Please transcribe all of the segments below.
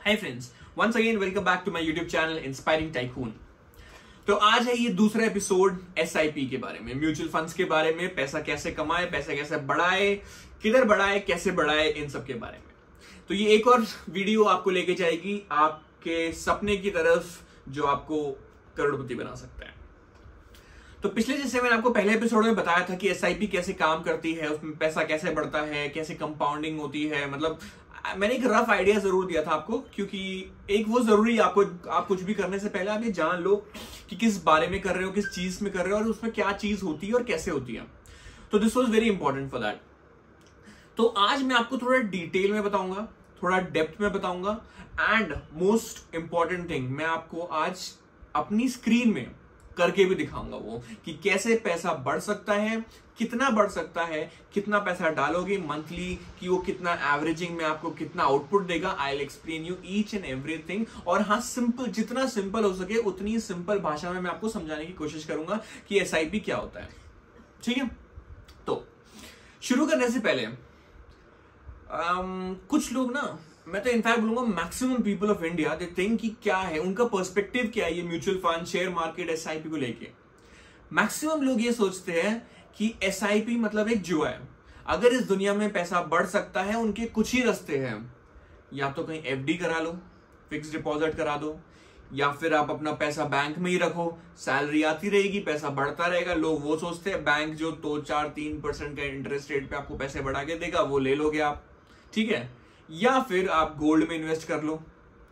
Hi friends, once again welcome back to my YouTube channel inspiring tycoon. तो आज है ये दूसरा एपिसोड एसआईपी के बारे में, म्यूचुअल फंड्स के बारे में, पैसा कैसे कमाए, पैसा कैसे बढ़ाए, किधर बढ़ाए, कैसे बढ़ाए, इन सब के बारे में। तो ये एक और वीडियो आपको लेके जाएगी आपके सपने की तरफ जो आपको करोड़पति बना सकता है। तो पिछले जैसे मैंने आपको पहले एपिसोड में बताया था कि एसआईपी कैसे काम करती है, उसमें पैसा कैसे बढ़ता है, कैसे कंपाउंडिंग होती है, मतलब मैंने एक रफ आइडिया जरूर दिया था आपको, क्योंकि एक वो जरूरी है आपको, आप कुछ भी करने से पहले आप ये जान लो कि किस बारे में कर रहे हो, किस चीज में कर रहे हो और उसमें क्या चीज होती है और कैसे होती है। तो this was very important for that. तो आज मैं आपको थोड़ा डिटेल में बताऊंगा, थोड़ा डेप्थ में बताऊंगा, एंड मोस्ट इंपॉर्टेंट थिंग मैं आपको आज अपनी स्क्रीन में करके भी दिखाऊंगा वो कि कैसे पैसा बढ़ सकता है, कितना बढ़ सकता है, कितना पैसा डालोगे मंथली कि वो कितना एवरेजिंग में आपको कितना आउटपुट देगा। I will explain you each and everything. और हाँ, सिंपल, जितना सिंपल हो सके उतनी सिंपल भाषा में मैं आपको समझाने की कोशिश करूंगा कि एसआईपी क्या होता है। ठीक है, तो शुरू करने से पहले कुछ लोग ना, मैं तो इनफैक्ट बोलूंगा maximum people of India they think कि क्या है, उनका पर्सपेक्टिव क्या है ये mutual fund, share market, SIP को लेके। मैक्सिमम लोग ये सोचते हैं कि एसआईपी मतलब एक जुआ है। अगर इस दुनिया में पैसा बढ़ सकता है, उनके कुछ ही रास्ते हैं। या तो कहीं एफडी करा लो, फिक्स डिपॉजिट करा दो, या फिर आप अपना पैसा बैंक में ही रखो, सैलरी आती रहेगी, पैसा बढ़ता रहेगा। लोग वो सोचते हैं बैंक जो 2-4-3% का इंटरेस्ट रेट पे आपको पैसे बढ़ा के देगा वो ले लोगे आप, ठीक है। या फिर आप गोल्ड में इन्वेस्ट कर लो,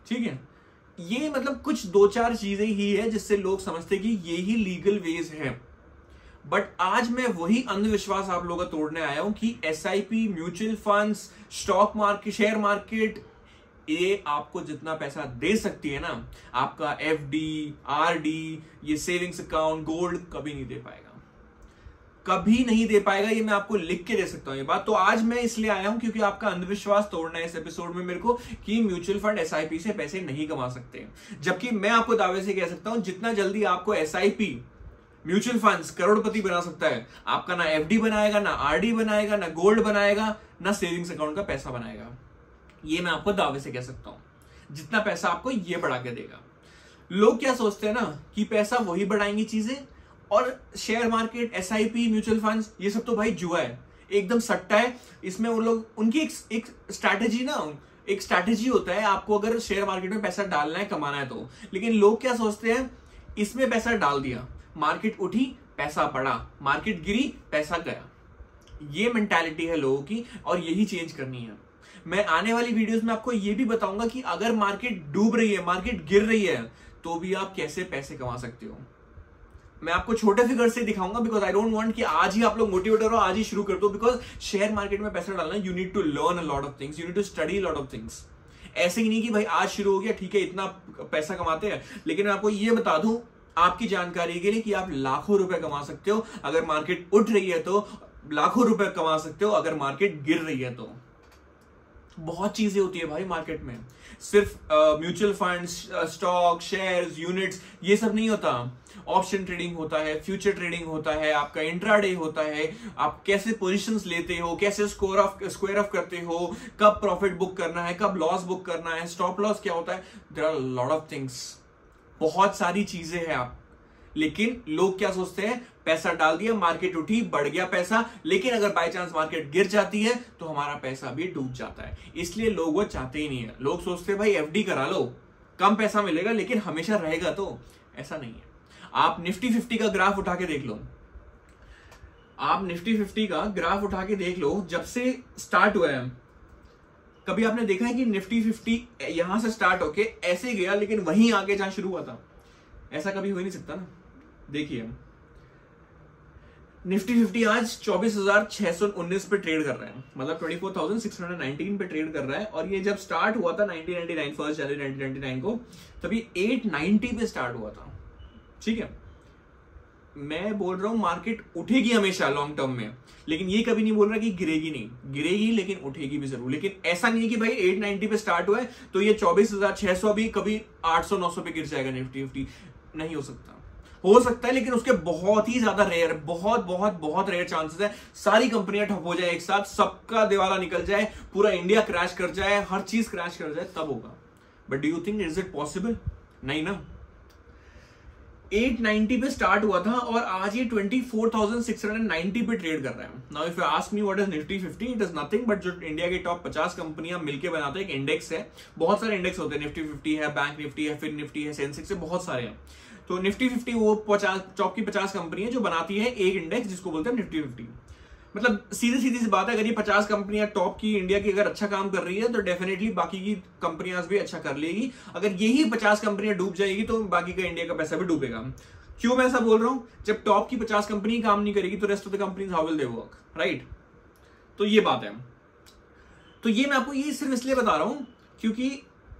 ठीक है। ये मतलब कुछ 2-4 चीजें ही है जिससे लोग समझते कि ये ही लीगल वेज है। बट आज मैं वही अंधविश्वास आप लोगों का तोड़ने आया हूं कि SIP, mutual funds, stock market, share market, ये आपको जितना पैसा दे सकती है ना, आपका एफडी, आरडी, ये सेविंग्स अकाउंट, गोल्ड कभी नहीं दे पाएगा, कभी नहीं दे पाएगा। ये मैं आपको लिख के दे सकता हूं ये बात। तो आज मैं इसलिए आया हूं क्योंकि आपका अंधविश्वास तोड़ना है इस एपिसोड में मेरे को कि म्यूचुअल फंड एसआईपी से पैसे नहीं कमा सकते। जबकि मैं आपको दावे से कह सकता हूं जितना जल्दी आपको एसआईपी, म्यूचुअल फंड्स करोड़पति बना सकता है, आपका ना एफडी बनाएगा, ना आरडी बनाएगा, ना गोल्ड बनाएगा, ना सेविंग्स अकाउंट का पैसा बनाएगा। ये मैं आपको दावे से कह सकता हूं, जितना पैसा आपको ये बढ़ा के देगा। लोग क्या सोचते हैं ना कि पैसा वही बढ़ाएंगी चीजें, और share market, SIP, mutual funds, ये सब तो भाई जुआ है, एकदम सट्टा है। इसमें वो लोग, उनकी एक स्ट्रैटेजी ना, एक स्ट्रैटेजी होता है आपको अगर शेयर मार्केट में पैसा डालना है, कमाना है तो। लेकिन लोग क्या सोचते हैं, इसमें पैसा डाल दिया, मार्केट उठी, पैसा बढ़ा, मार्केट गिरी, पैसा गया। ये मेंटालिटी है लोगों की और यही चेंज करनी है। मैं आने वाली वीडियोस में आपको ये भी बताऊंगा कि अगर मार्केट डूब रही है, मार्केट गिर रही है, तो भी आप कैसे पैसे कमा सकते हो। मैं आपको छोटे फिगर से दिखाऊंगा, बिकॉज आई डोंट वांट कि आज ही आप लोग मोटिवेट हो, आज ही शुरू कर दो। बिकॉज शेयर मार्केट में पैसा डालना, you need to learn a lot of things, you need to study lot of things. ऐसे ही नहीं कि भाई आज शुरू हो गया, ठीक है, इतना पैसा कमाते हैं। लेकिन मैं आपको ये बता दूं आपकी जानकारी के लिए कि आप लाखों रुपए कमा सकते हो अगर मार्केट उठ रही है, तो लाखों रुपए कमा सकते हो अगर मार्केट गिर रही है। तो बहुत चीजें होती है भाई मार्केट में, सिर्फ mutual funds, stock, shares, units, ये सब नहीं होता। ऑप्शन ट्रेडिंग होता है, फ्यूचर ट्रेडिंग होता है, आपका इंट्राडे होता है, आप कैसे पोजीशंस लेते हो, कैसे स्क्वायर ऑफ करते हो, कब प्रॉफिट बुक करना है, कब लॉस बुक करना है, स्टॉप लॉस क्या होता है, there are lot of things, बहुत सारी चीजें हैं आप। लेकिन लोग क्या सोचते हैं, पैसा डाल दिया, मार्केट उठी, बढ़ गया पैसा, लेकिन अगर बाय चांस मार्केट गिर जाती है तो हमारा पैसा भी डूब जाता है। इसलिए लोग वो चाहते ही नहीं है। लोग सोचते हैं भाई एफडी करा लो, कम पैसा मिलेगा लेकिन हमेशा रहेगा। तो ऐसा नहीं है। आप निफ्टी 50 का ग्राफ उठा के देख लो, आप निफ्टी 50 का ग्राफ उठा के देख लो, जब से स्टार्ट हुआ है, कभी आपने देखा है कि निफ्टी 50 यहां से स्टार्ट होके ऐसे गया लेकिन वहीं आगे जहां शुरू हुआ था? ऐसा कभी हो ही नहीं सकता ना। देखिए निफ्टी 50 आज 24,619 पे ट्रेड कर रहा है, मतलब 24,619 पे ट्रेड कर रहा है। और ये जब स्टार्ट हुआ था 1999, 1 जनवरी 1999 को, तभी 890 पे स्टार्ट हुआ था। ठीक है, मैं बोल रहा हूं मार्केट उठेगी हमेशा लॉन्ग टर्म में, लेकिन ये कभी नहीं बोल रहा कि गिरेगी नहीं, गिरेगी लेकिन उठेगी भी जरूर। लेकिन ऐसा नहीं है कि भाई 890 पे स्टार्ट हुआ है तो ये 24,600 भी कभी 800-900 पे गिर जाएगा निफ्टी 50, नहीं हो सकता। हो सकता है लेकिन उसके बहुत ही ज्यादा रेयर, बहुत बहुत बहुत रेयर चांसेस है। सारी कंपनियां ठप हो जाए एक साथ, सबका दिवाला निकल जाए, पूरा इंडिया क्रैश कर जाए, हर चीज क्रैश कर जाए, तब होगा। But do you think is it possible? नहीं ना। 890 पे स्टार्ट हुआ था और आज ये 24,690 पे ट्रेड कर रहा है। Now if you ask me what is Nifty 50, it is nothing but जो इंडिया के टॉप 50 कंपनियां मिलकर बनाते हैं एक इंडेक्स है। बहुत सारे इंडेक्स होते हैं, निफ्टी 50 है, बैंक निफ्टी है, फिर निफ्टी है, सेंसेक्स है, बहुत सारे हैं। तो निफ्टी 50 वो 50 टॉप की 50 कंपनी है जो बनाती है एक इंडेक्स जिसको बोलते हैं निफ्टी 50। मतलब सीधी सी बात है, अगर ये 50 कंपनियां टॉप की इंडिया की अगर अच्छा काम कर रही है तो डेफिनेटली बाकी की कंपनियां भी अच्छा कर लेगी। अगर यही 50 कंपनियां डूब जाएगी तो बाकी का इंडिया का पैसा भी डूबेगा। क्यों मैं ऐसा बोल रहा हूं? जब टॉप की 50 कंपनी काम नहीं करेगी तो rest of the companies how will they work, right? तो ये बात है। तो ये मैं आपको ये सिर्फ इसलिए बता रहा हूं क्योंकि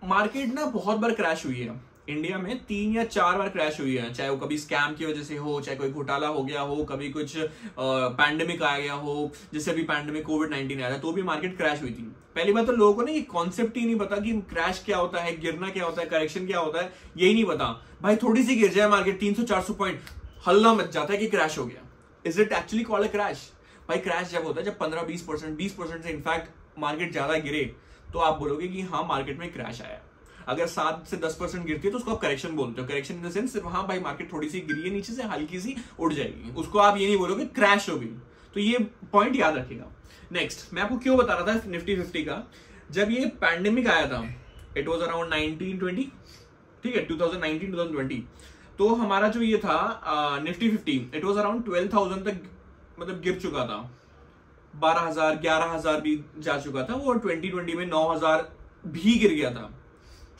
मार्केट ना बहुत बार क्रैश हुई है इंडिया में, 3 या 4 बार क्रैश हुई है, चाहे वो कभी स्कैम की वजह से हो, चाहे कोई घोटाला हो गया हो, कभी कुछ पैंडेमिक आ गया हो, जैसे अभी पैंडेमिक कोविड-19 आया था तो भी मार्केट क्रैश हुई थी। पहली बात तो लोगों को ना ये कॉन्सेप्ट ही नहीं पता कि क्रैश क्या होता है, गिरना क्या होता है, करेक्शन क्या होता है, यही नहीं पता। भाई थोड़ी सी गिर जाए मार्केट 300-400 पॉइंट, हल्ला मच जाता है कि क्रैश हो गया। Is it actually called a crash? भाई क्रैश जब होता है जब 15-20% से इनफैक्ट मार्केट ज्यादा गिरे तो आप बोलोगे कि हाँ मार्केट में क्रैश आया। अगर 7 से 10% गिरती है तो उसको आप करेक्शन बोलते हो। करेक्शन इन द सेंस हाँ भाई मार्केट थोड़ी सी गिरी है नीचे से, हल्की सी उड़ जाएगी, उसको आप ये नहीं बोलोगे क्रैश हो गई। तो ये पॉइंट याद रखिएगा। नेक्स्ट मैं आपको क्यों बता रहा था निफ्टी 50 का, जब ये पैंडेमिक आया था इट वॉज अराउंड 1920, ठीक है, 2019-2020, तो हमारा जो ये था निफ्टी 50 इट वॉज अराउंड 12,000 तक मतलब गिर चुका था, 12,000 11,000 भी जा चुका था वो, 2020 में 9,000 भी गिर गया था,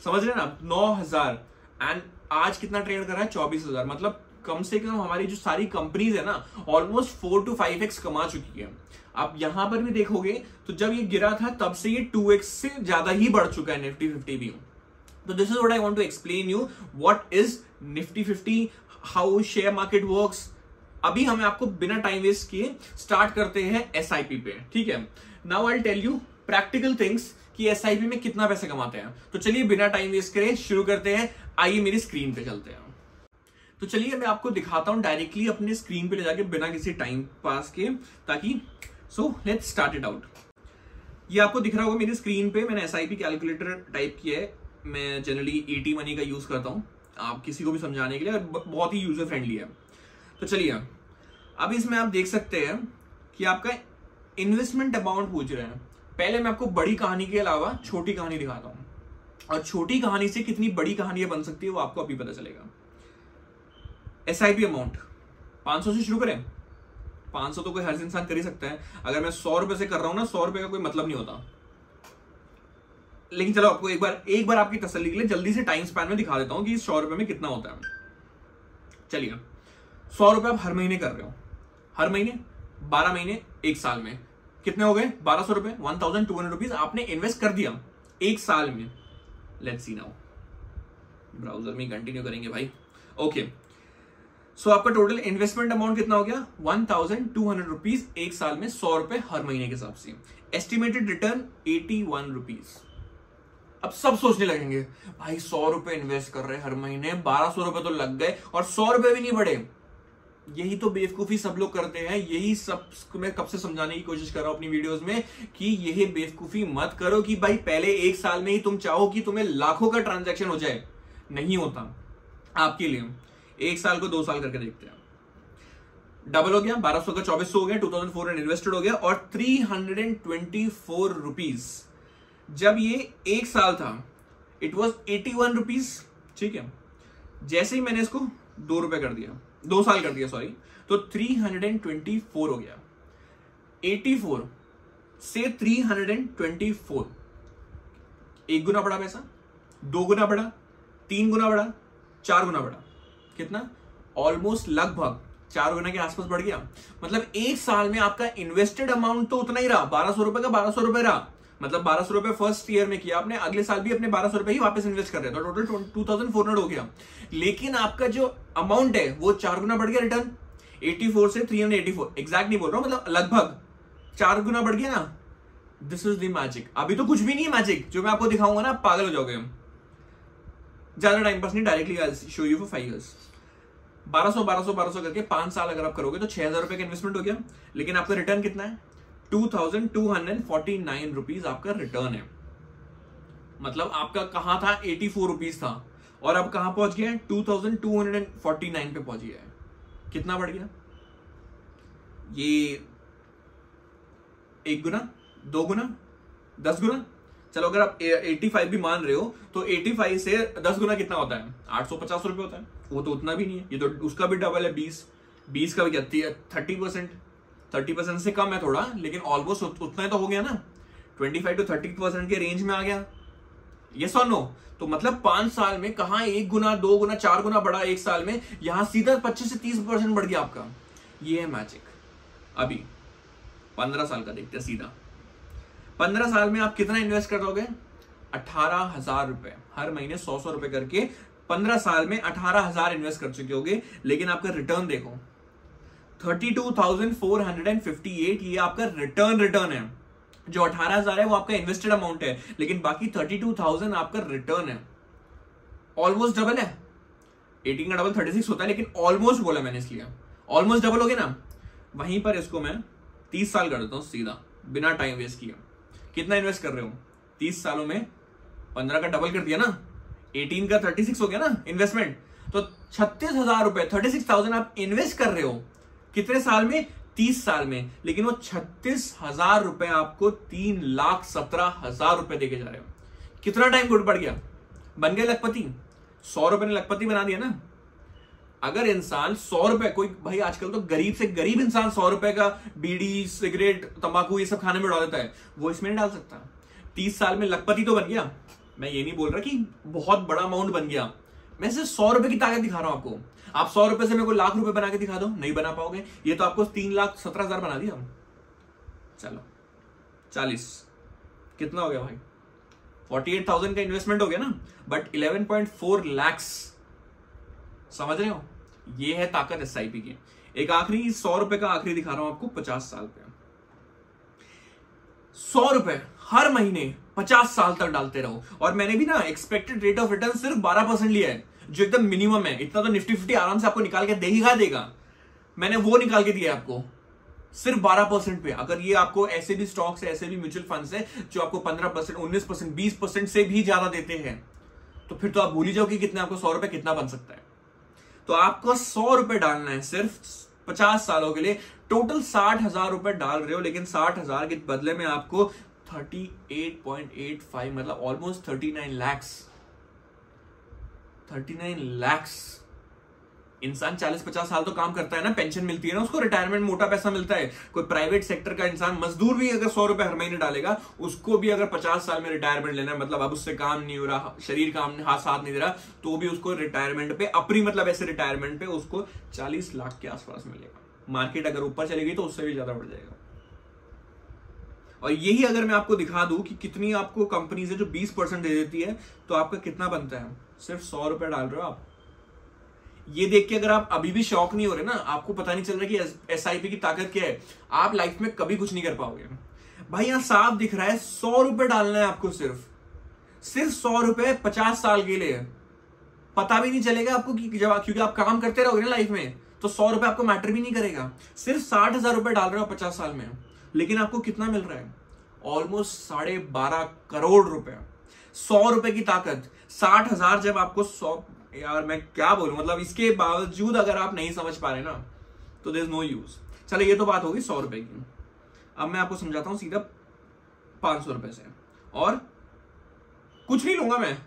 समझ रहे ना आप, 9,000। एंड आज कितना ट्रेड कर रहा है? 24,000। मतलब कम से कम हमारी जो सारी कंपनीज है ना ऑलमोस्ट 4 to 5x कमा चुकी है। आप यहां पर भी देखोगे तो जब ये गिरा था तब से ये 2x से ज्यादा ही बढ़ चुका है निफ्टी 50 भी। तो this is what I want to explain you what is Nifty 50, how share market works. अभी हमें आपको बिना टाइम वेस्ट किए स्टार्ट करते हैं एसआईपी पे, ठीक है। Now I will tell you practical things कि एसआईपी में कितना पैसे कमाते हैं। तो चलिए बिना टाइम वेस्ट करे शुरू करते हैं। आइए मेरी स्क्रीन पे चलते हैं। तो चलिए मैं आपको दिखाता हूं डायरेक्टली अपने स्क्रीन पे ले जाके बिना किसी टाइम पास के, ताकि so let's start it out. ये आपको दिख रहा होगा मेरी स्क्रीन पे, मैंने एसआईपी कैलकुलेटर टाइप किया है। मैं जनरली एटी मनी का यूज करता हूं आप किसी को भी समझाने के लिए, और बहुत ही यूजर फ्रेंडली है। तो चलिए अब इसमें आप देख सकते हैं कि आपका इन्वेस्टमेंट अमाउंट पूछ रहे हैं। पहले मैं आपको बड़ी कहानी के अलावा छोटी कहानी दिखाता हूं, और छोटी कहानी से कितनी बड़ी कहानियां बन सकती है वो आपको अभी पता चलेगा। एसआईपी अमाउंट 500 से शुरू करें। 500 तो कोई हर इंसान कर ही सकता है। अगर मैं 100 रुपए से कर रहा हूं ना, 100 रुपए का कोई मतलब नहीं होता। लेकिन चलो आपको एक बार आपकी तसल्ली के लिए जल्दी से टाइम स्पैन में दिखा देता हूं कि 100 रुपए में कितना होता है। चलिए 100 रुपए आप हर महीने कर रहे हो, हर महीने 12 महीने, एक साल में कितने हो गए? 1200 रुपए, 1200 रुपीज आपने इन्वेस्ट कर दिया एक साल में। लेट्स सी नाउ, ब्राउजर में कंटिन्यू करेंगे भाई। ओके सो आपका टोटल इन्वेस्टमेंट अमाउंट कितना हो गया? 1200 रुपीज एक साल में, 100 रुपए हर महीने के हिसाब से। Estimated return 81 rupees. अब सब सोचने लगेंगे भाई 100 रुपए इन्वेस्ट कर रहे हैं हर महीने, 1200 रुपए तो लग गए और 100 रुपए भी नहीं बढ़े। यही तो बेवकूफी सब लोग करते हैं। यही सब मैं कब से समझाने की कोशिश कर रहा हूं अपनी वीडियोस में कि यही बेवकूफी मत करो कि भाई पहले एक साल में ही तुम चाहो कि तुम्हें लाखों का ट्रांजैक्शन हो जाए। नहीं होता आपके लिए। एक साल को 2 साल करके देखते हैं। डबल हो गया, 1200 का 2400 हो गया, 2400 इन्वेस्टेड हो गया, और 324 रुपीज जब ये एक साल था इट वॉज 81 रुपीज, ठीक है। जैसे ही मैंने इसको 2 रुपए कर दिया, 2 साल कर दिया सॉरी, तो 324 हो गया। 84 से 324, 1 गुना बढ़ा पैसा, 2 गुना बढ़ा, 3 गुना बढ़ा, 4 गुना बढ़ा। कितना? ऑलमोस्ट लगभग 4 गुना के आसपास बढ़ गया। मतलब एक साल में आपका इन्वेस्टेड अमाउंट तो उतना ही रहा, 1200 रुपए का 1200 रुपए रहा। मतलब 1200 रुपए फर्स्ट ईयर में किया आपने, अगले साल भी अपने 1200 रुपए ही वापस इन्वेस्ट कर रहे हैं, तो टोटल 2400 हो गया। लेकिन आपका जो अमाउंट है वो 4 गुना बढ़ गया। रिटर्न 84 से 384, एग्जैक्ट नहीं बोल रहा हूं, मतलब लगभग 4 गुना बढ़ गया ना। This is the magic. अभी तो कुछ भी नहीं है मैजिक, जो मैं आपको दिखाऊंगा ना आप पागल हो जाओगे। ज्यादा टाइम पास नहीं, directly I will show you for 5 years. 1200 करके 5 साल अगर आप करोगे तो 6,000 रुपए का इन्वेस्टमेंट हो गया। लेकिन आपका रिटर्न कितना है? 2,249 रुपीज आपका रिटर्न है। मतलब आपका कहां था, 84 रुपीज था और अब कहां पहुंच गया है, 2249 पे पहुंच गया है। कितना बढ़ गया ये? 1 गुना, 2 गुना, 10 गुना। चलो अगर आप 85 भी मान रहे हो तो 85 से 10 गुना कितना होता है, 850 रुपए होता है। वो तो उतना भी नहीं है, ये तो उसका भी डबल है, 20 का भी जाती है 30% से कम है थोड़ा, लेकिन ऑलमोस्ट उतना ही तो हो गया ना, 25 to 30% के रेंज में आ गया। यस और नो? तो मतलब 5 साल में कहां 1 गुना, 2 गुना, 4 गुना बढ़ा एक साल में, यहां सीधा 25 से 30% बढ़ गया आपका। ये है मैजिक। अभी 15 साल का देखते हैं सीधा। 15 साल में आप कितना इन्वेस्ट कर दोगे? 18,000 रुपए, हर महीने 100 रुपए करके 15 साल में 18,000 इन्वेस्ट कर चुके होगे। लेकिन आपका रिटर्न देखो, 32,458, ये आपका रिटर्न है। जो 18,000 है वो आपका इन्वेस्टेड अमाउंट है, लेकिन बाकी 32,000 आपका रिटर्न है। ऑलमोस्ट डबल है। 18 का डबल 36 होता है, लेकिन ऑलमोस्ट बोला मैंने इसलिए, ऑलमोस्ट डबल हो गया ना। वहीं पर इसको मैं 30 साल कर देता हूं सीधा, बिना टाइम वेस्ट किया। कितना इन्वेस्ट कर रहे हो 30 सालों में? 15 का डबल कर दिया ना, 18 का 36 हो गया ना इन्वेस्टमेंट। तो 36,000 रुपए, 36,000 आप इन्वेस्ट कर रहे हो कितने साल में? 30 साल में। लेकिन वो 36,000 रुपए आपको 3,17,000 रुपए देके जा रहे हो। कितना टाइम गुड बढ़ गया, बन गए लखपति। 100 रुपए ने लखपति बना दिया ना। अगर इंसान 100 रुपए, कोई भाई आजकल तो गरीब से गरीब इंसान 100 रुपए का बीड़ी, सिगरेट, तंबाकू ये सब खाने में डाल देता है, वो इसमें नहीं डाल सकता। 30 साल में लखपति तो बन गया। मैं ये नहीं बोल रहा कि बहुत बड़ा अमाउंट बन गया, मैं सिर्फ 100 रुपए की ताकत दिखा रहा हूं आपको। आप 100 रुपए से मेरे को लाख रुपए बना के दिखा दो, नहीं बना पाओगे। ये तो आपको 3,17,000 बना दिया। चलो 40 कितना हो गया भाई? 48,000 का इन्वेस्टमेंट हो गया ना, बट 11.4 लाख। समझ रहे हो? ये है ताकत एसआईपी की। एक आखिरी 100 रुपए का आखिरी दिखा रहा हूं आपको, 50 साल पे 100 रुपए हर महीने 50 साल तक डालते रहो। और मैंने भी ना एक्सपेक्टेड रेट ऑफ रिटर्न सिर्फ 12% लिया है, जो एकदम मिनिमम है। इतना तो निफ्टी 50 आराम से आपको निकाल के देगा, मैंने वो निकाल के दिया है आपको सिर्फ 12% पे। अगर ये आपको ऐसे भी स्टॉक्स है, ऐसे भी म्यूचुअल फंड्स है जो आपको 15%, 19%, 20% से भी ज्यादा देते हैं, तो फिर तो आप भूल ही जाओ कि कितने आपको 100 रुपए कितना बन सकता है। तो आपको 100 रुपए डालना है सिर्फ 50 सालों के लिए। टोटल 60,000 रुपए डाल रहे हो, लेकिन 60,000 के बदले में आपको 38.85 मतलब ऑलमोस्ट 39 लाख। इंसान 40-50 साल तो काम करता है ना, पेंशन मिलती है ना उसको, रिटायरमेंट मोटा पैसा मिलता है। कोई प्राइवेट सेक्टर का इंसान, मजदूर भी अगर 100 रुपए हर महीने डालेगा, उसको भी अगर 50 साल में रिटायरमेंट लेना है, मतलब अब उससे काम नहीं हो रहा, शरीर काम हाथ साथ नहीं दे रहा, तो भी उसको रिटायरमेंट पे, अपनी मतलब ऐसे रिटायरमेंट पे उसको 40 लाख के आसपास मिलेगा। मार्केट अगर ऊपर चलेगी तो उससे भी ज्यादा बढ़ जाएगा। और यही अगर मैं आपको दिखा दूं कि कितनी आपको कंपनीज है जो 20% दे देती है, तो आपका कितना बनता है? सिर्फ 100 रुपए डाल रहे हो आप। ये देख के अगर आप अभी भी शॉक नहीं हो रहे ना, आपको पता नहीं चल रहा कि एसआईपी की ताकत क्या है, आप लाइफ में कभी कुछ नहीं कर पाओगे। भाई यहां साफ दिख रहा है 100 रुपए डालना है आपको, सिर्फ 100 रुपए 50 साल के लिए। पता भी नहीं चलेगा आपको कि जब, क्योंकि आप काम करते रहोगे ना लाइफ में, तो 100 रुपए आपको मैटर भी नहीं करेगा। सिर्फ 60,000 रुपए डाल रहे हो 50 साल में, लेकिन आपको कितना मिल रहा है? ऑलमोस्ट 12.5 करोड़ रुपए। 100 रुपए की ताकत, 60,000 जब आपको 100, यार मैं क्या बोलूं, मतलब इसके बावजूद अगर आप नहीं समझ पा रहे ना, तो देयर इज नो यूज। चलो ये तो बात होगी 100 रुपए की। अब मैं आपको समझाता हूं सीधा 500 रुपए से, और कुछ नहीं लूंगा मैं,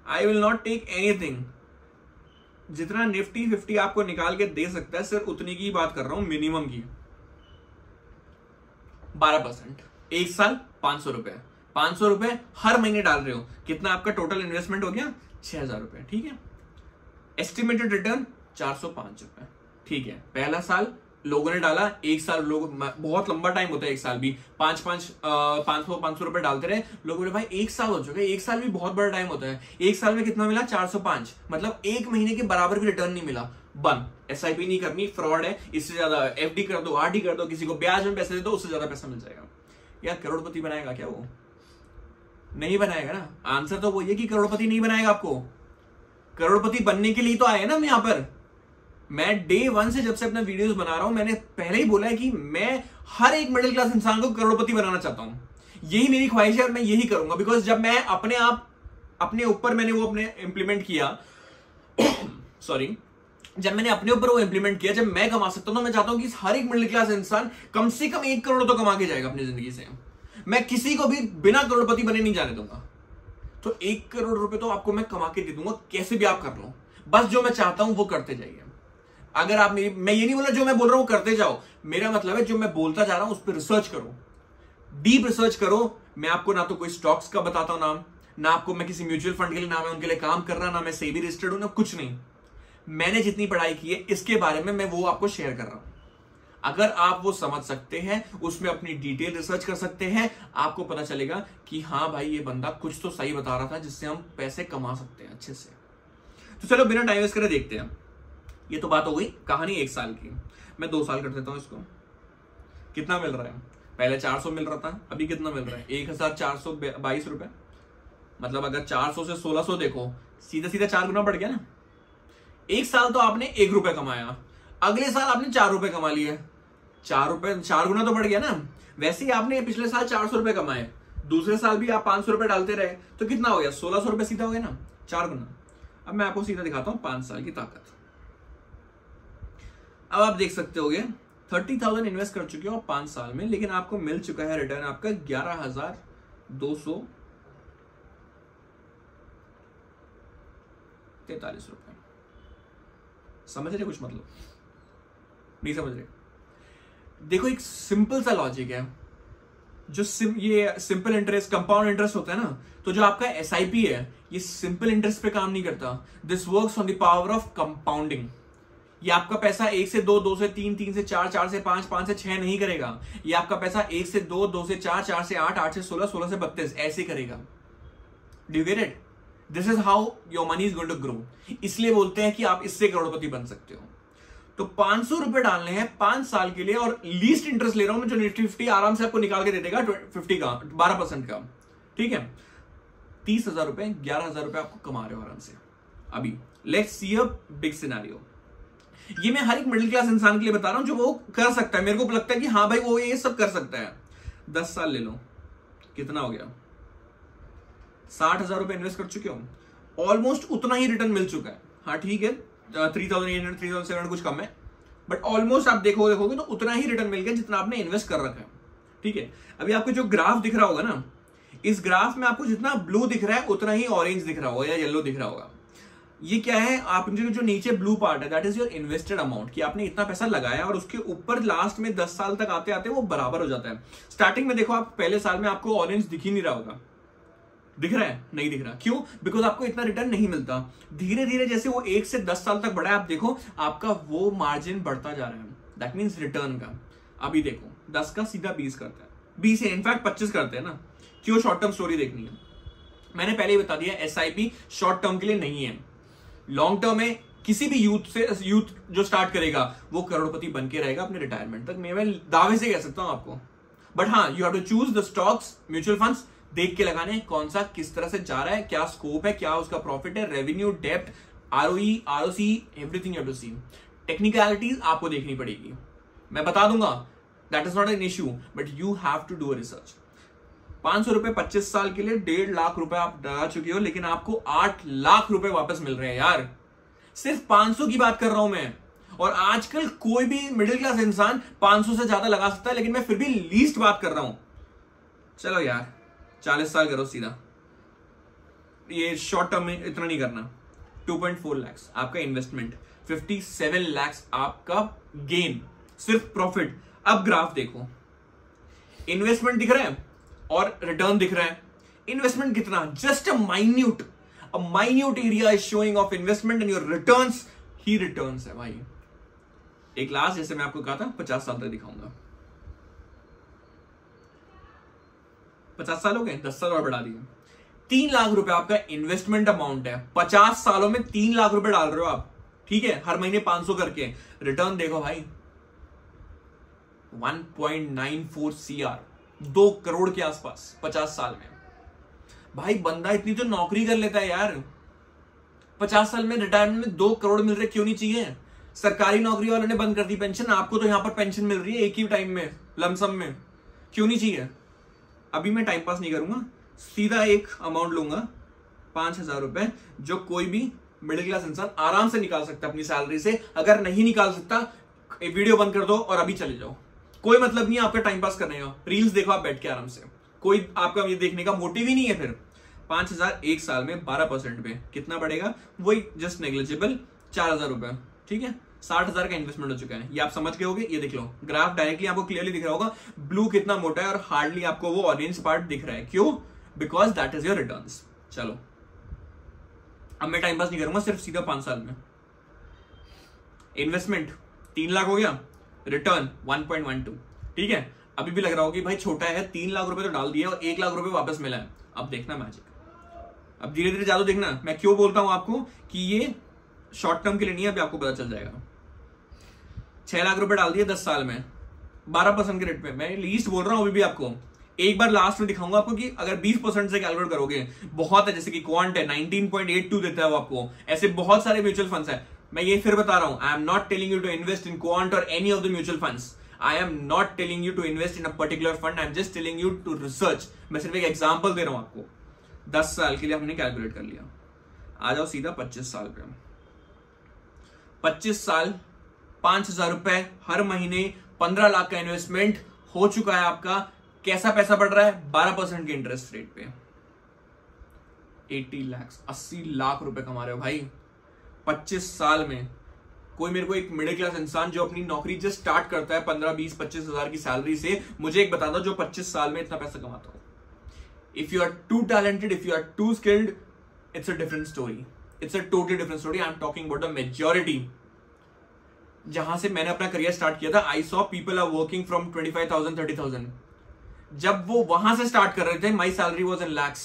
I will not take anything. जितना निफ्टी 50 आपको निकाल के दे सकता है, सिर्फ उतनी की बात कर रहा हूं, मिनिमम की। 12%, एक साल 500 रुपए, 500 रुपए हर महीने डाल रहे हो, कितना आपका टोटल इन्वेस्टमेंट हो गया? 6,000 रुपए। ठीक है, एस्टिमेटेड रिटर्न 405 रुपए। ठीक है, पहला साल लोगों ने डाला, एक साल लोग, बहुत लंबा टाइम होता है एक साल भी, 500 रुपए डालते रहे लोग, बोले भाई एक साल हो चुका है, एक साल भी बहुत बड़ा टाइम होता है। एक साल में कितना मिला? 405, मतलब एक महीने के बराबर भी रिटर्न नहीं मिला। बंद, एसआईपी नहीं करनी, फ्रॉड है। इससे ज्यादा एफडी कर दो, आरडी कर दो, किसी को ब्याज में पैसे दे दो, उससे ज्यादा पैसा मिल जाएगा। यार करोड़पति बनाएगा क्या वो? नहीं बनाएगा ना। आंसर तो वो ये कि करोड़पति नहीं बनाएगा आपको। करोड़पति बनने के लिए तो आए ना हम यहां पर। मैं डे 1 से जब से अपना वीडियोस बना रहा हूं, मैंने पहले ही बोला है कि मैं हर एक मिडिल क्लास इंसान को करोड़पति बनाना चाहता हूं। यही मेरी ख्वाहिश है और मैं यही करूंगा, बिकॉज जब मैं अपने ऊपर मैंने वो अपने इंप्लीमेंट किया सॉरी, जब मैंने अपने ऊपर वो इंप्लीमेंट किया, जब मैं कमा सकता हूं तो मैं चाहता हूं कि हर एक मिडिल क्लास इंसान कम से कम 1 करोड़ तो कमा के जाएगा अपनी जिंदगी से। मैं किसी को भी बिना करोड़पति बने नहीं जाने दूंगा। तो 1 करोड़ रुपए तो आपको मैं कमा के दे दूंगा, कैसे भी आप कर लो, बस जो मैं चाहता हूं वो करते जाइए। अगर आप मैं ये नहीं बोल रहा जो मैं बोल रहा हूं करते जाओ, मेरा मतलब है जो मैं बोलता जा रहा हूं उस पर रिसर्च करो, डीप रिसर्च करो। मैं आपको ना तो कोई स्टॉक्स का बताता हूं नाम, ना आपको मैं किसी म्यूचुअल फंड के लिए, ना मैं उनके लिए काम कर रहा, ना मैं सेबी रजिस्टर्ड हूं, ना कुछ नहीं। मैंने जितनी पढ़ाई की है इसके बारे में मैं वो आपको शेयर कर रहा हूं। अगर आप वो समझ सकते हैं, उसमें अपनी डिटेल रिसर्च कर सकते हैं, आपको पता चलेगा कि हाँ भाई ये बंदा कुछ तो सही बता रहा था जिससे हम पैसे कमा सकते हैं अच्छे से। तो चलो बिना टाइम वेस्ट करे देखते हैं। ये तो बात हो गई कहानी 1 साल की, मैं 2 साल कर देता हूं इसको। कितना मिल रहा है? पहले 400 मिल रहा था, अभी कितना मिल रहा है? 1422 रुपए। मतलब अगर 400 से 1600 देखो, सीधा सीधा 4 गुना बढ़ गया ना। 1 साल तो आपने 1 रुपए कमाया, अगले साल आपने 4 रुपए कमा लिए, 4 गुना तो बढ़ गया ना। वैसे ही आपने पिछले साल 400 रुपए कमाए, दूसरे साल भी आप 500 रुपए डालते रहे, तो कितना हो गया? 1600 रुपए सीधा हो गया ना, 4 गुना। अब मैं आपको सीधा दिखाता हूं 5 साल की ताकत। अब आप देख सकते होगे 30,000 इन्वेस्ट कर चुके हो 5 साल में, लेकिन आपको मिल चुका है रिटर्न आपका 11,243 रुपए। समझ रहे कुछ? मतलब नहीं समझ रहे? देखो एक सिंपल सा लॉजिक है, जो ये सिंपल इंटरेस्ट, कंपाउंड इंटरेस्ट होता है ना, तो जो आपका एसआईपी है ये सिंपल इंटरेस्ट पे काम नहीं करता। This works on the power of compounding. ये आपका पैसा 1 से 2, 2 से 3, 3 से 4, 4 से 5, 5 से 6 नहीं करेगा। ये आपका पैसा 1 से 2, 2 से 4, 4 से 8, 8 से 16, 16 से 32 ऐसे करेगा। Do you get it? This is how your money is going to grow. इसलिए बोलते हैं कि आप इससे करोड़पति बन सकते हो। तो 500 रुपए डालने हैं 5 साल के लिए, और लीस्ट इंटरेस्ट ले रहा हूं मैं, जो निफ्टी 50 आराम से आपको निकाल के दे देगा 50 का 12% का। ठीक है, 30,000 रुपए, 11,000 रुपए आपको कमा रहे हो आराम से। अभी let's see a big scenario. ये मैं हर एक मिडिल क्लास इंसान के लिए बता रहा हूं जो वो कर सकता है। मेरे को लगता है कि हाँ भाई वो ये सब कर सकता है। 10 साल ले लो, कितना हो गया? 60,000 रुपए इन्वेस्ट कर चुके हो, ऑलमोस्ट उतना ही रिटर्न मिल चुका है। हाँ ठीक है, 3,800 3,700 कुछ कम है, बट ऑलमोस्ट आप देखोगे तो उतना ही रिटर्न मिल गया जितना आपने इन्वेस्ट कर रखा है। ठीक है, अभी आपको जो ग्राफ दिख रहा होगा ना, इस ग्राफ में आपको जितना ब्लू दिख रहा है उतना ही ऑरेंज दिख रहा होगा या येलो दिख रहा होगा। ये क्या है? आप जो नीचे ब्लू पार्ट है that is your invested amount, कि आपने इतना पैसा लगाया और उसके ऊपर लास्ट में 10 साल तक आते आते वो बराबर हो जाता है। स्टार्टिंग में देखो आप पहले साल में आपको ऑरेंज दिख ही नहीं रहा होगा। दिख रहा है? नहीं दिख रहा। क्यों? बिकॉज आपको इतना रिटर्न नहीं मिलता। धीरे धीरे जैसे वो 1 से 10 साल तक बढ़ा है, आप देखो आपका वो मार्जिन बढ़ता जा रहा है, दैट मीन्स रिटर्न का। अभी देखो 10 का सीधा 20 करता है, 20 है इनफैक्ट 25 करते हैं ना। क्यों? शॉर्ट टर्म स्टोरी देखनी है। मैंने पहले ही बता दिया एसआईपी शॉर्ट टर्म के लिए नहीं है, लॉन्ग टर्म में किसी भी यूथ जो स्टार्ट करेगा वो करोड़पति बन के रहेगा अपने रिटायरमेंट तक। मैं दावे से कह सकता हूं आपको। बट हाँ, you have to choose the stocks, mutual funds देख के लगाने, कौन सा किस तरह से जा रहा है, क्या स्कोप है, क्या उसका प्रॉफिट है, रेवेन्यू, डेप्ट, ROE, ROC, everything you have to see. Technicalities आपको देखनी पड़ेगी, मैं बता दूंगा, that is not an issue, but you have to do research. 500 रुपए 25 साल के लिए 1.5 लाख रुपए आप लगा चुके हो, लेकिन आपको 8 लाख रुपए वापस मिल रहे हैं यार। सिर्फ 500 की बात कर रहा हूं मैं, और आजकल कोई भी मिडिल क्लास इंसान 500 से ज्यादा लगा सकता है, लेकिन मैं फिर भी लीस्ट बात कर रहा हूं। चलो यार 40 साल करो सीधा, ये शॉर्ट टर्म में इतना नहीं करना। 2.4 लाख आपका इन्वेस्टमेंट, 57 लाख आपका गेन, सिर्फ प्रॉफिट। अब ग्राफ देखो, इन्वेस्टमेंट दिख रहा है और रिटर्न दिख रहा है। इन्वेस्टमेंट कितना? Just a minute area is showing off investment and your returns he returns है भाई। एक लास्ट, जैसे मैं आपको कहा था 50 साल तक दिखाऊंगा। 50 साल हो गए, 10 साल और बढ़ा दिए। 3 लाख रुपए आपका इन्वेस्टमेंट अमाउंट है। 50 सालों में 3 लाख रुपए डाल रहे हो आप, ठीक है, हर महीने 500 करके। रिटर्न देखो भाई, 1.94 CR, 2 करोड़ के आसपास 50 साल में। भाई बंदा इतनी तो नौकरी कर लेता है यार। 50 साल में रिटायरमेंट में 2 करोड़ मिल रहे, क्यों नहीं चाहिए? सरकारी नौकरी वालों ने बंद कर दी पेंशन, आपको तो यहां पर पेंशन मिल रही है एक ही टाइम में, लमसम में, क्यों नहीं चाहिए? अभी मैं टाइम पास नहीं करूंगा, सीधा एक अमाउंट लूंगा 5,000 रुपए, जो कोई भी मिडिल क्लास इंसान आराम से निकाल सकता है अपनी सैलरी से। अगर नहीं निकाल सकता, वीडियो बंद कर दो और अभी चले जाओ, कोई मतलब नहीं है आपका टाइम पास करने का, रील्स देखो आप बैठ के आराम से, कोई आपका ये देखने का मोटिव ही नहीं है। फिर 5,000 एक साल में 12% पे कितना बढ़ेगा, वही जस्ट नेग्लिजिबल 4,000 रुपए, ठीक है। 60,000 का इन्वेस्टमेंट हो चुका है, ये आप समझ के होगे। ये देख लो ग्राफ डायरेक्टली आपको क्लियरली दिख रहा होगा, ब्लू कितना मोटा है और हार्डली आपको वो ऑरेंज पार्ट दिख रहा है, क्यों? Because that is your returns. चलो अब मैं टाइम पास नहीं करूंगा, सिर्फ सीधा 5 साल में इन्वेस्टमेंट 3 लाख हो गया, रिटर्न 1.12, ठीक है। अभी भी लग रहा होगा कि भाई छोटा है, 3 लाख रुपए तो डाल दिए और 1 लाख रुपए वापस मिला है। अब देखना मैजिक, अब धीरे धीरे जादू देखना। मैं क्यों बोलता हूं आपको कि ये शॉर्ट टर्म के लिए नहीं है, अभी आपको पता चल जाएगा। 6 लाख रुपए डाल दिए 10 साल में 12% के रेट पे। मैं लीस्ट बोल रहा हूं अभी भी आपको, एक बार लास्ट में दिखाऊंगा आपको कि अगर 20% से कैलकुलेट करोगे बहुत है, जैसे कि क्वांट है 19.82 देता है वो आपको, ऐसे बहुत सारे म्यूचुअल फंड्स है। मैं ये फिर बता रहा हूं, I am not telling you to invest in quant और any of the mutual funds, I am not telling you to invest in a particular fund, I am just telling you to research. मैं सिर्फ एक example दे रहा हूं आपको। 10 साल के लिए हमने कैलकुलेट कर लिया, आ जाओ सीधा 25 साल पे। 25 साल 5,000 रुपए हर महीने, 15 लाख का इन्वेस्टमेंट हो चुका है आपका। कैसा पैसा बढ़ रहा है? 12% के इंटरेस्ट रेट पे 80 लाख 80 लाख रुपए कमा रहे हो भाई 25 साल में। कोई मेरे को एक मिडिल क्लास इंसान जो अपनी नौकरी जस्ट स्टार्ट करता है 15, 20, 25 हजार की सैलरी से, मुझे एक बता दो जो 25 साल में इतना पैसा कमाता हो। If you are too talented, if you are too skilled, it's a different story, it's a totally different story. I am talking about the majority. जहां से मैंने अपना करियर स्टार्ट किया था, I saw people are working from 25,000, 30,000। जब वो वहां से स्टार्ट कर रहे थे, my salary was in lakhs.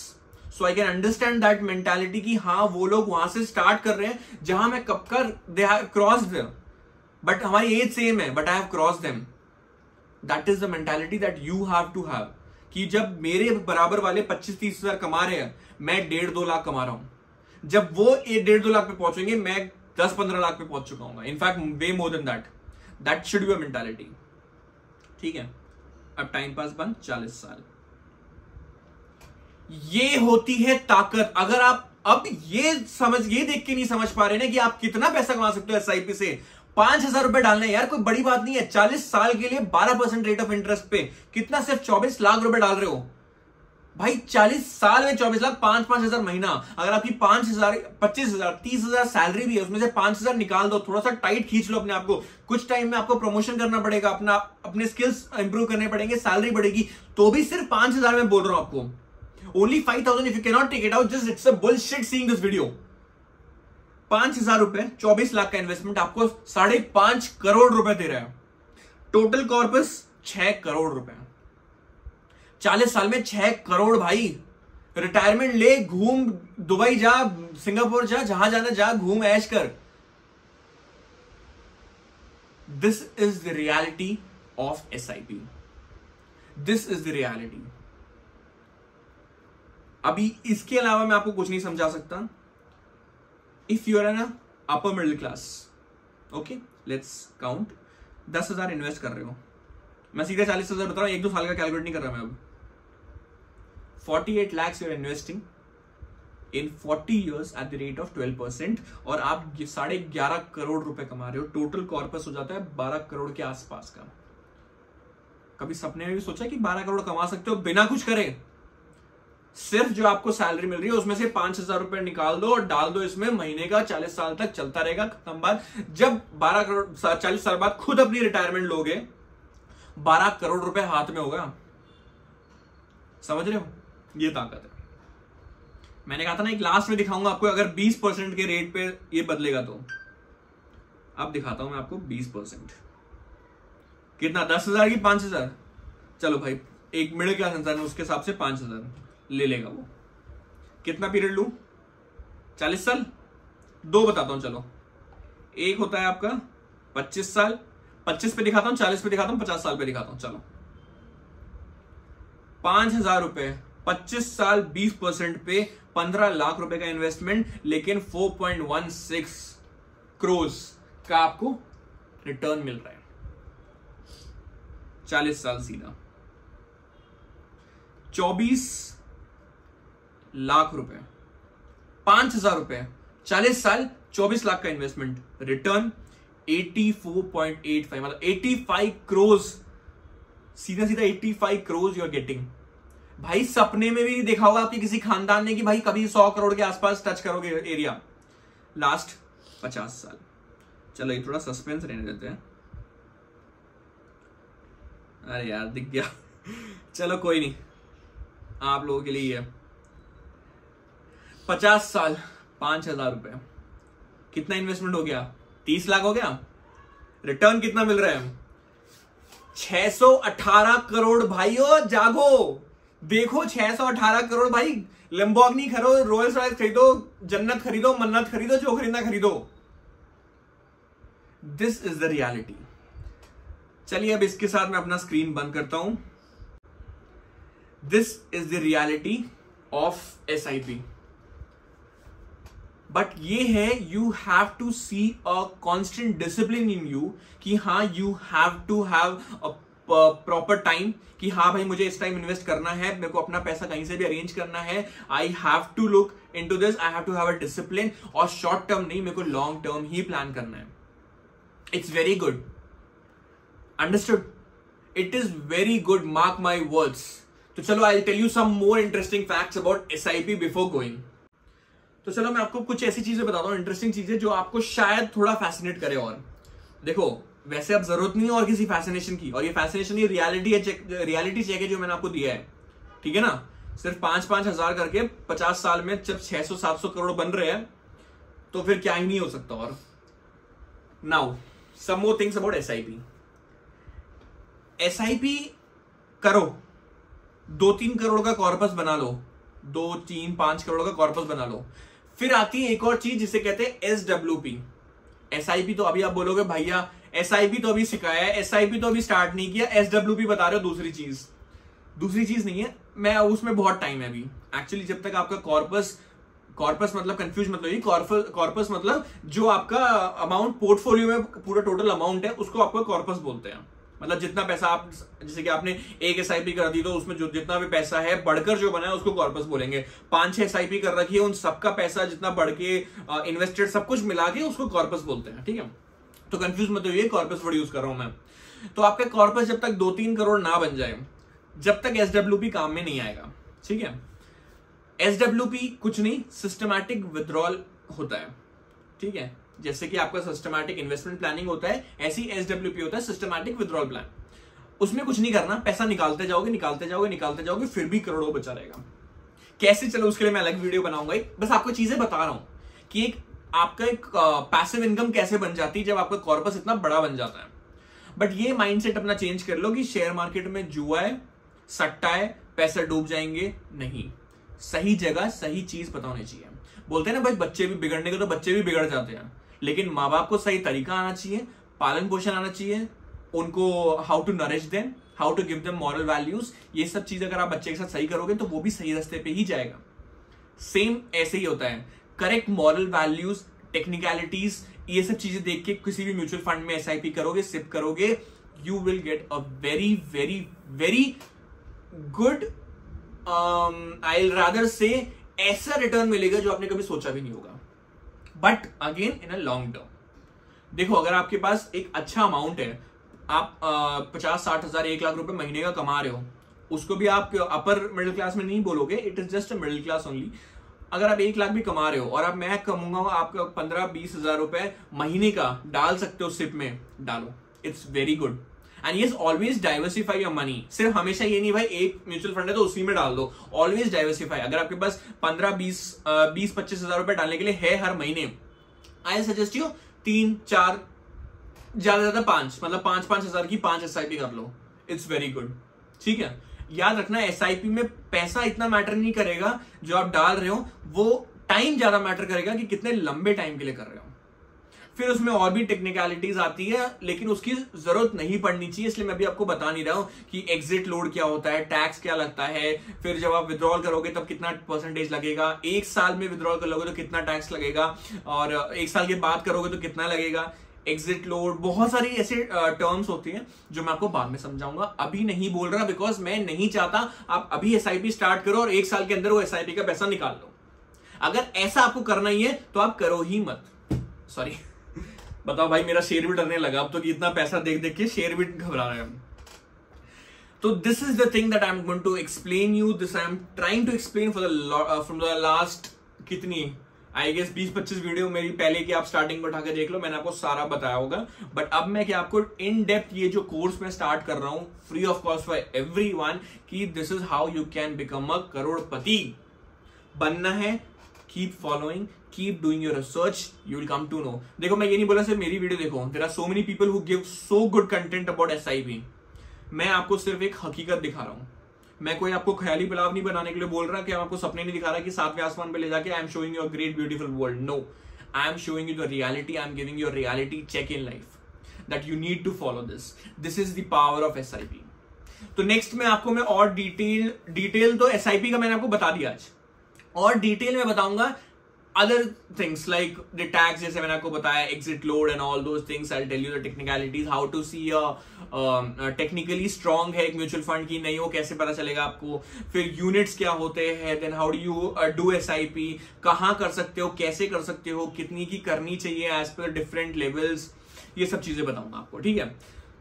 So I can understand that mentality कि हाँ वो लोग वहां से स्टार्ट कर रहे हैं जहां मैं कब का they have crossed them, but हमारी एज सेम है, but I have crossed them. That is the mentality that you have to have, कि जब मेरे बराबर वाले 25-30 हजार कमा रहे हैं, मैं 1.5-2 लाख कमा रहा हूं। जब वो 1.5-2 लाख पे पहुंचेंगे, मैं 10-15 लाख पे पहुंच चुका हूं। In fact way more than that. That should be a mentality, ठीक है। अब टाइम पास बंद, 40 साल। ये होती है ताकत। अगर आप अब ये देख के नहीं समझ पा रहे ना कि आप कितना पैसा कमा सकते हो एसआईपी से। 5,000 रुपए डालने यार कोई बड़ी बात नहीं है। 40 साल के लिए 12% रेट ऑफ इंटरेस्ट पे कितना, सिर्फ 24 लाख रुपए डाल रहे हो भाई। 40 साल में 24 लाख, 5-5 हजार महीना। अगर आपकी 5,000, 25,000, 30,000 सैलरी भी है, उसमें से 5,000 निकाल दो, थोड़ा सा टाइट खींच लो अपने आप को। कुछ टाइम में आपको प्रमोशन करना पड़ेगा, अपने स्किल्स इंप्रूव करने पड़ेंगे, सैलरी बढ़ेगी, तो भी सिर्फ 5,000 में बोल रहा हूं आपको। Only 5,000 if you can not take it out, just it's a bullshit seeing this video. 5,000 रुपए, 24 लाख का इन्वेस्टमेंट आपको 5.5 करोड़ रुपए दे रहा है। टोटल कॉर्पस 6 करोड़ रुपए। 40 साल में 6 करोड़ भाई। रिटायरमेंट ले, घूम, दुबई जा, सिंगापुर जा, जहां जाना जा, घूम, ऐश कर। This is the reality of SIP. This is the reality. अभी इसके अलावा मैं आपको कुछ नहीं समझा सकता। If you are an upper middle class, okay, let's count, 10,000 invest कर रहे हो। मैं सीधे 40,000 बता रहा हूं, 1-2 साल का कैलकुलेट नहीं कर रहा मैं अब। 48 lakhs you're investing in 40 years at the rate of 12%, और आप 11.5 करोड़ रुपए कमा रहे हो। टोटल कॉर्पस हो जाता है 12 करोड़ के आसपास का। कभी सपने में भी सोचा कि 12 करोड़ कमा सकते हो बिना कुछ करे? सिर्फ जो आपको सैलरी मिल रही है उसमें से 5,000 रुपए निकाल दो और डाल दो इसमें, महीने का 40 साल तक चलता रहेगा। खत्म बात। जब 12 करोड़ 40 साल बाद खुद अपनी रिटायरमेंट लोगे, 12 करोड़ रुपए हाथ में होगा। समझ रहे हो? ये ताकत है। मैंने कहा था ना एक लास्ट में दिखाऊंगा आपको, अगर 20% के रेट पे ये बदलेगा तो। अब दिखाता हूं मैं आपको 20%। कितना? 10,000 की 5,000। चलो भाई, एक मिडिल क्लास इंसान है, उसके हिसाब से 5,000 ले लेगा वो। कितना पीरियड लू? 40 साल। 2 बताता हूं, चलो। एक होता है आपका 25 साल, 25 पे दिखाता हूं, 40 पे दिखाता हूं, 50 साल पे दिखाता हूं। चलो, 5,000 रुपए, 25 साल, 20% पे 15 लाख रुपए का इन्वेस्टमेंट, लेकिन 4.16 करोड़ का आपको रिटर्न मिल रहा है। 40 साल सीधा। 24 लाख रुपए, 5,000 रुपए, 40 साल 24 लाख का इन्वेस्टमेंट, रिटर्न 84.85, मतलब 85 करोड़, सीधा सीधा 85 करोड़ यू आर गेटिंग। भाई सपने में भी नहीं देखा होगा आपके किसी खानदान ने कि भाई कभी 100 करोड़ के आसपास टच करोगे एरिया, लास्ट 50 साल। चलो ये थोड़ा सस्पेंस रहने देते हैं। अरे यार दिख गया चलो कोई नहीं, आप लोगों के लिए है। 50 साल 5,000 रुपए, कितना इन्वेस्टमेंट हो गया? 30 लाख हो गया। रिटर्न कितना मिल रहा है? 618 करोड़। भाइयों जागो, देखो 618 करोड़। भाई लैम्बोर्गिनी खरीदो, रॉयल्स रॉयल्स खरीदो, जन्नत खरीदो, मन्नत खरीदो, जो खरीदना खरीदो। This is the reality. चलिए अब इसके साथ मैं अपना स्क्रीन बंद करता हूं। This is the reality of SIP। But ये है, you have to see a constant discipline in you कि हाँ you have to have a proper time कि हाँ भाई मुझे इस टाइम इन्वेस्ट करना है, मेरे को अपना पैसा कहीं से भी अरेंज करना है। I have to look into this, I have to have a discipline. और शॉर्ट टर्म नहीं, मेरे को लॉन्ग टर्म ही प्लान करना है। It's very good, understood? It is very good, mark my words. तो चलो I tell you some more interesting facts about SIP before going. तो चलो मैं आपको कुछ ऐसी चीजें बताता हूँ, इंटरेस्टिंग चीजें जो आपको शायद थोड़ा फैसिनेट करे। और देखो वैसे अब जरूरत नहीं है और किसी फैसिनेशन की, और ये फैसिनेशन ये रियलिटी चेक है जो मैंने आपको दिया है, ठीक है ना? सिर्फ 5-5 हजार करके 50 साल में जब 600-700 करोड़ बन रहे हैं तो फिर क्या ही नहीं हो सकता। और now some more things about SIP। SIP करो, 2-3 करोड़ का कॉर्पस बना लो, 2-3-5 करोड़ का कॉर्पस बना लो। फिर आती है एक और चीज जिसे कहते हैं SWP। SIP तो अभी आप बोलोगे भैया SIP तो अभी सिखाया है, SIP तो अभी स्टार्ट नहीं किया, SWP बता रहे हो दूसरी चीज नहीं है। मैं उसमें बहुत टाइम है अभी एक्चुअली। जब तक आपका कॉर्पस मतलब कंफ्यूज मतलब ये कॉर्पस मतलब जो आपका अमाउंट पोर्टफोलियो में पूरा टोटल अमाउंट है उसको आपका कॉर्पस बोलते हैं। मतलब जितना पैसा आप, जैसे कि आपने एक SIP कर दी तो उसमें जो जितना भी पैसा है बढ़कर जो बना है उसको कॉर्पस बोलेंगे। 5-6 SIP कर रखी है, उन सबका पैसा जितना बढ़ के इन्वेस्टेड सब कुछ मिला के उसको कॉर्पस बोलते हैं, ठीक है? तो कंफ्यूज मत होइए, कॉर्पस वर्ड यूज कर रहा हूं मैं। तो आपका कॉर्पस जब तक 2-3 करोड़ ना बन जाए, जब तक SWP काम में नहीं आएगा, ठीक है? SWP कुछ नहीं, सिस्टमैटिक विथड्रॉल होता है, ठीक है? जैसे कि आपका सिस्टमैटिक इन्वेस्टमेंट प्लानिंग होता है, ऐसी SWP होता है, सिस्टमैटिक विथड्रॉल प्लान। उसमें कुछ नहीं करना, पैसा निकालते जाओगे, फिर भी करोड़ों बचा रहेगा। कैसे? चलो उसके लिए मैं अलग वीडियो बनाऊंगा। बस आपको चीजें बता रहा हूं कि आपका एक पैसिव इनकम कैसे बन जाती है जब आपका कॉर्पस इतना बड़ा बन जाता है। बट ये माइंडसेट अपना चेंज कर लो कि शेयर मार्केट में जुआ है, सट्टा है, पैसा डूब जाएंगे। नहीं, सही जगह सही चीज पता होनी चाहिए। बोलते हैं ना भाई बच्चे भी बिगड़ने के तो बच्चे भी बिगड़ जाते हैं, लेकिन माँ बाप को सही तरीका आना चाहिए, पालन पोषण आना चाहिए, उनको how to nourish them, how to give them moral values. ये सब चीज अगर आप बच्चे के साथ सही करोगे तो वो भी सही रास्ते पे ही जाएगा। सेम ऐसे ही होता है, करेक्ट मॉरल वैल्यूज, टेक्निकलिटीज, ये सब चीजें देख के किसी भी म्यूचुअल फंड में SIP करोगे, सिप करोगे, you will get a very very very good, I rather से ऐसा रिटर्न मिलेगा जो आपने कभी सोचा भी नहीं होगा। But again in a long term. देखो अगर आपके पास एक अच्छा अमाउंट है, आप 50-60 हजार 1 लाख रुपए महीने का कमा रहे हो, उसको भी आप अपर मिडिल क्लास में नहीं बोलोगे, it is just a middle class only. अगर आप 1 लाख भी कमा रहे हो और अब मैं कमाऊंगा आपका 15-20 हजार रुपए महीने का डाल सकते हो सिप में, डालो, it's very good. And yes, always diversify your money. सिर्फ हमेशा ये नहीं भाई एक म्यूचुअल फंड है तो उसी में डाल दो, ऑलवेज डाइवर्सिफाई। अगर आपके पास 15-20-25 हजार रुपए डालने के लिए है हर महीने, आई सजेस्ट यू 3-4 ज्यादा 5, मतलब 5-5 हजार की 5 SIP कर लो, इट्स वेरी गुड, ठीक है? याद रखना SIP में पैसा इतना मैटर नहीं करेगा जो आप डाल रहे हो, वो टाइम ज्यादा मैटर करेगा कि कितने लंबे टाइम के लिए कर रहे हो। फिर उसमें और भी टेक्निकलिटीज आती है, लेकिन उसकी जरूरत नहीं पड़नी चाहिए, इसलिए मैं भी आपको बता नहीं रहा हूं कि एग्जिट लोड क्या होता है, टैक्स क्या लगता है, फिर जब आप विड्रॉल करोगे तब कितना परसेंटेज लगेगा, 1 साल में विड्रॉल कर लोगे तो कितना टैक्स लगेगा, और 1 साल के बाद करोगे तो कितना लगेगा। एग्जिट लोड, बहुत सारी ऐसे टर्म्स होती हैं जो मैं आपको बाद में समझाऊंगा, अभी नहीं बोल रहा, बिकॉज मैं नहीं चाहता आप अभी एसआईपी स्टार्ट करो और 1 साल के अंदर वो एसआईपी का पैसा निकाल लो। अगर ऐसा आपको करना ही है तो आप करो ही मत। सॉरी, बताओ भाई, मेरा शेयर भी डरने लगा अब तो, कि इतना पैसा देख देख के शेयर भी घबरा रहे हैं। तो this is the thing that I am going to explain you, this I am trying to explain from the last कितनी आई गेस 20-25 वीडियो मेरी पहले की, आप स्टार्टिंग में उठा के देख लो, मैंने आपको सारा बताया होगा। बट अब मैं क्या आपको इन डेप्थ ये जो कोर्स में स्टार्ट कर रहा हूं free of cost for everyone, कि this is how you can become a crorepati. बनना है, keep following, keep doing your research, you will come to know. देखो, मैं ये नहीं बोला सिर्फ मेरी वीडियो देखो, there are so many people who give so good content about SIP. मैं आपको सिर्फ एक हकीकत दिखा रहा हूं, मैं कोई आपको ख्याली पुलाव नहीं बनाने के लिए बोल रहा कि मैं आपको सपने नहीं दिखा रहा कि 7वें आसमान पे ले जाके I am showing you a great beautiful world. No, I am showing you the reality, I am giving you a reality check in life that you need to follow this. This is the power of SIP. तो next में आपको मैं और detail तो SIP का मैंने आपको बता दिया आज, और डिटेल में बताऊंगा other things like the tax, जैसे मैंने आपको बताया, exit load and all those things. I'll tell you the technicalities, how to see a technically strong है एक म्यूचुअल फंड की नहीं हो, कैसे पता चलेगा आपको। फिर यूनिट्स क्या होते हैं, then how do you do SIP, कहाँ कर सकते हो, कैसे कर सकते हो, कितनी की करनी चाहिए एज पर डिफरेंट लेवल्स, ये सब चीजें बताऊंगा आपको, ठीक है।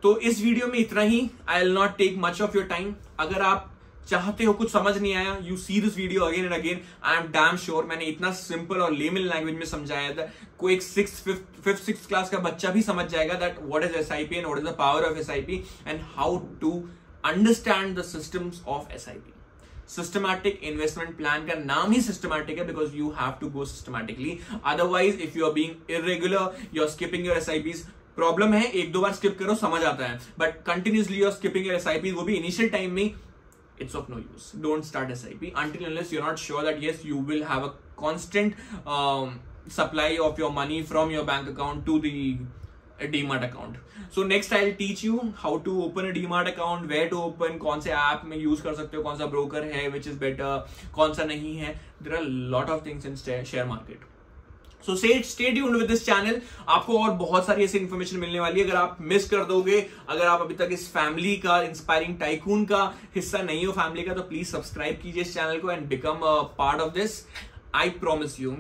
तो इस वीडियो में इतना ही, I will not take much of your time. अगर आप चाहते हो कुछ समझ नहीं आया, you see this video again and again, I am damn sure मैंने इतना सिंपल और लेमन लैंग्वेज में समझाया था, कोई एक 5th क्लास का बच्चा भी समझ जाएगा that what is SIP and what is the power of SIP and how to understand the systems of SIP. Systematic investment plan का नाम ही सिस्टमैटिक है, because you have to go systematically, otherwise if you are being irregular, you are skipping your SIPs. Problem है, 1-2 बार skip करो समझ आता है, but continuously you are skipping your SIP, वो भी इनिशियल टाइम में, it's of no use. Don't start SIP until unless you're not sure that yes, you will have a constant supply of your money from your bank account to the DMAT account. So next I'll teach you how to open a DMAT account, where to open, कौन से app में use कर सकते हो, कौन सा broker है which is better, कौन सा नहीं है। There are a lot of things in share market. So stay tuned with this channel, आपको और बहुत सारी ऐसी इन्फॉर्मेशन मिलने वाली है। अगर आप मिस कर दोगे, अगर आप अभी तक इस फैमिली का, इंस्पायरिंग टाइकून का हिस्सा नहीं हो फैमिली का, तो प्लीज सब्सक्राइब कीजिए इस चैनल को and become a part of this. I promise you,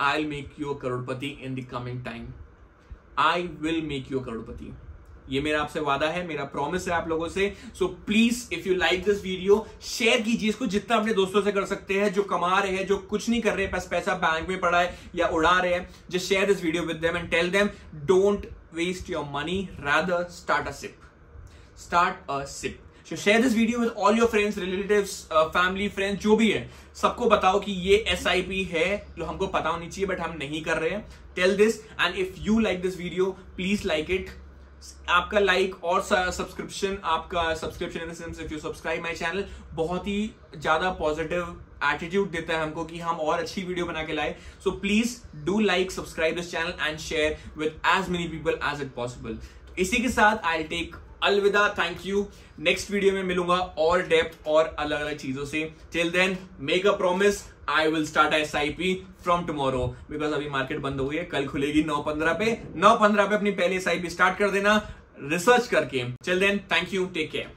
I will make you a crorepati in the coming time. I will make you a crorepati, ये मेरा आपसे वादा है, मेरा प्रॉमिस है आप लोगों से। So please if you like this video, share कीजिए इसको जितना अपने दोस्तों से कर सकते हैं, जो कमा रहे हैं, जो कुछ नहीं कर रहे, बस पैसा बैंक में पड़ा है या उड़ा रहे हैं। Just share this video with them and tell them don't waste your money, rather start a SIP, start a SIP. So share this video with all your friends, relatives, family, friends, जो भी है, सबको बताओ कि ये SIP है, जो हमको पता होनी चाहिए बट हम नहीं कर रहे हैं। Tell this, and if you like this video, please like it. आपका लाइक और सब्सक्रिप्शन, आपका subscription in the sense if you subscribe my channel, बहुत ही ज्यादा पॉजिटिव एटीट्यूड देता है हमको कि हम और अच्छी वीडियो बना के लाए। So please do like, subscribe this channel and share with as many people as it possible. इसी के साथ आई विल टेक अलविदा, थैंक यू। नेक्स्ट वीडियो में मिलूंगा और डेप्थ और अलग अलग चीजों से। Till then make a promise, I will start SIP from tomorrow, because अभी मार्केट बंद हो गई है, कल खुलेगी 9:15 पे। 9:15 पे अपनी पहले SIP स्टार्ट कर देना रिसर्च करके। Till then thank you, take care.